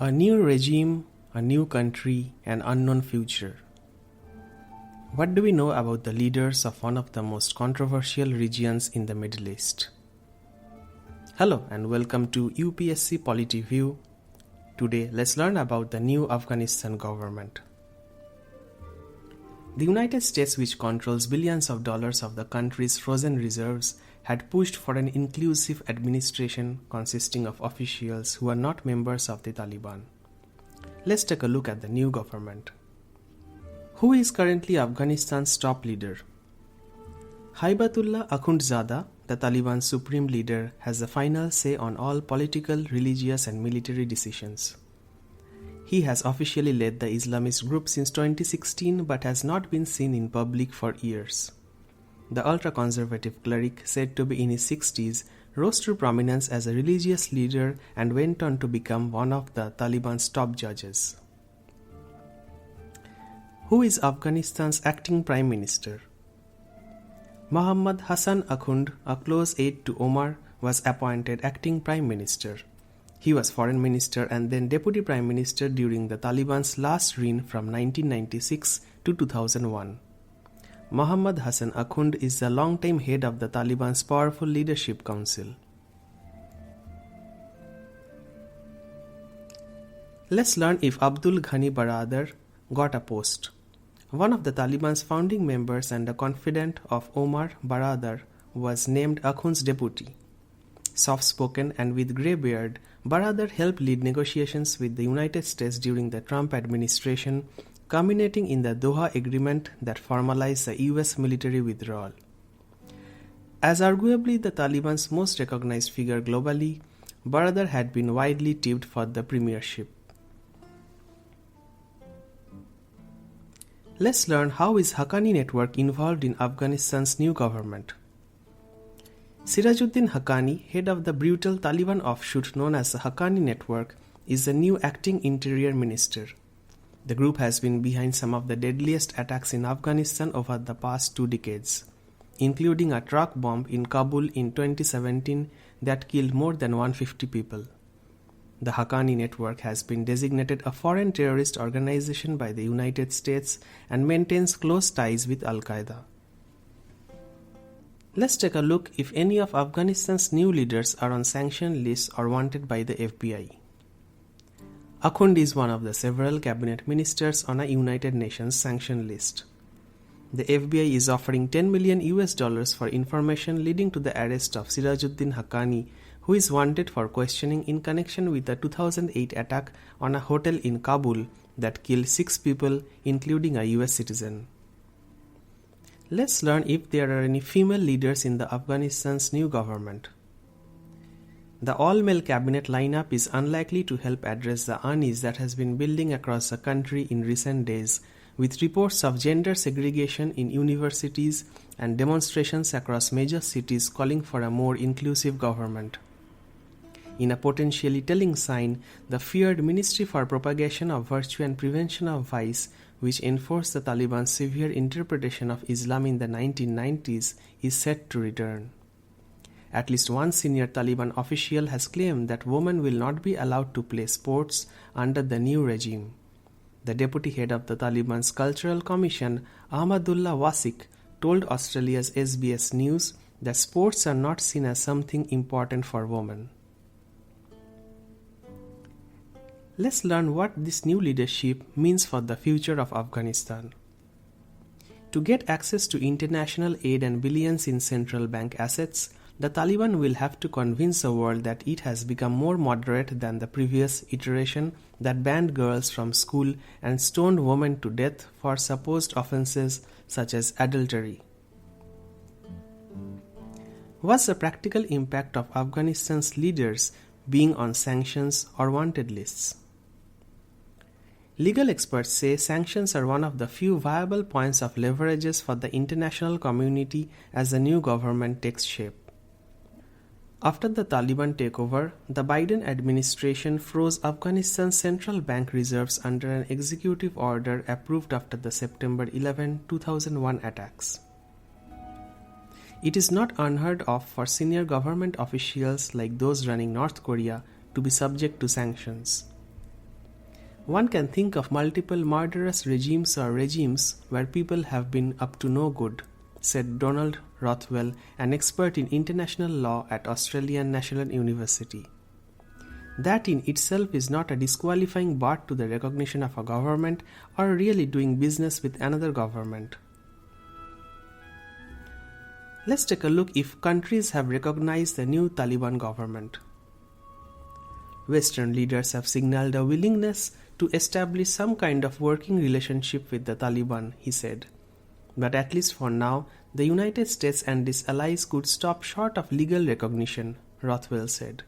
A new regime, a new country, an unknown future. What do we know about the leaders of one of the most controversial regions in the Middle East? Hello and welcome to UPSC Polity View. Today let's learn about the new Afghanistan government. The United States, which controls billions of dollars of the country's frozen reserves, had pushed for an inclusive administration consisting of officials who are not members of the Taliban. Let's take a look at the new government. Who is currently Afghanistan's top leader? Hedayatullah Akhund, the Taliban supreme leader, has the final say on all political, religious and military decisions. He has officially led the Islamist group since 2016 but has not been seen in public for years. The ultra-conservative cleric, said to be in his 60s, rose to prominence as a religious leader and went on to become one of the Taliban's top judges. Who is Afghanistan's acting Prime Minister? Mohammad Hasan Akhund, a close aide to Omar, was appointed acting Prime Minister. He was Foreign Minister and then Deputy Prime Minister during the Taliban's last reign from 1996 to 2001. Mohammad Hasan Akhund is the long-time head of the Taliban's powerful leadership council. Let's learn if Abdul Ghani Baradar got a post. One of the Taliban's founding members and a confidant of Omar, Baradar, was named Akhund's deputy. Soft-spoken and with grey beard, Baradar helped lead negotiations with the United States during the Trump administration, culminating in the Doha agreement that formalized the US military withdrawal. As arguably the Taliban's most recognized figure globally, Baradar had been widely tipped for the premiership. Let's learn how is Haqqani Network involved in Afghanistan's new government. Sirajuddin Haqqani, head of the brutal Taliban offshoot known as the Haqqani Network, is the new acting interior minister. The group has been behind some of the deadliest attacks in Afghanistan over the past 2 decades, including a truck bomb in Kabul in 2017 that killed more than 150 people. The Haqqani Network has been designated a foreign terrorist organization by the United States and maintains close ties with Al-Qaeda. Let's take a look if any of Afghanistan's new leaders are on sanction lists or wanted by the FBI. Akhund is one of the several cabinet ministers on a United Nations sanction list. The FBI is offering $10 million for information leading to the arrest of Sirajuddin Haqqani, who is wanted for questioning in connection with the 2008 attack on a hotel in Kabul that killed 6 people, including a US citizen. Let's learn if there are any female leaders in the Afghanistan's new government. The all-male cabinet lineup is unlikely to help address the unease that has been building across the country in recent days, with reports of gender segregation in universities and demonstrations across major cities calling for a more inclusive government. In a potentially telling sign, the feared Ministry for Propagation of Virtue and Prevention of Vice, which enforced the Taliban's severe interpretation of Islam in the 1990s, is set to return. At least one senior Taliban official has claimed that women will not be allowed to play sports under the new regime. The deputy head of the Taliban's Cultural Commission, Ahmadullah Wasik, told Australia's SBS News that sports are not seen as something important for women. Let's learn what this new leadership means for the future of Afghanistan. To get access to international aid and billions in central bank assets, the Taliban will have to convince the world that it has become more moderate than the previous iteration that banned girls from school and stoned women to death for supposed offenses such as adultery. What's the practical impact of Afghanistan's leaders being on sanctions or wanted lists? Legal experts say sanctions are one of the few viable points of leverages for the international community as the new government takes shape. After the Taliban takeover, the Biden administration froze Afghanistan's central bank reserves under an executive order approved after the September 11, 2001 attacks. It is not unheard of for senior government officials like those running North Korea to be subject to sanctions. One can think of multiple murderous regimes or regimes where people have been up to no good, said Donald Rothwell, an expert in international law at Australian National University. That in itself is not a disqualifying bar to the recognition of a government or really doing business with another government. Let's take a look if countries have recognized the new Taliban government. Western leaders have signaled a willingness to establish some kind of working relationship with the Taliban, he said. But at least for now, the United States and its allies could stop short of legal recognition, Rothwell said.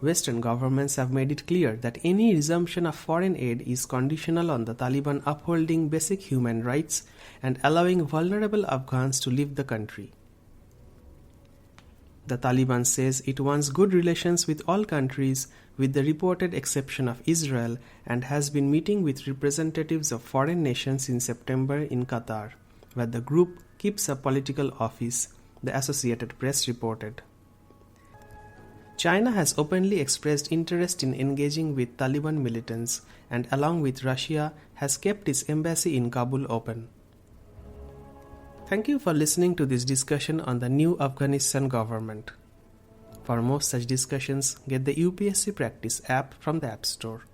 Western governments have made it clear that any resumption of foreign aid is conditional on the Taliban upholding basic human rights and allowing vulnerable Afghans to leave the country. The Taliban says it wants good relations with all countries with the reported exception of Israel and has been meeting with representatives of foreign nations in September in Qatar, where the group keeps a political office, the Associated Press reported. China has openly expressed interest in engaging with Taliban militants and along with Russia has kept its embassy in Kabul open. Thank you for listening to this discussion on the new Afghanistan government. For more such discussions, get the UPSC Practice app from the App Store.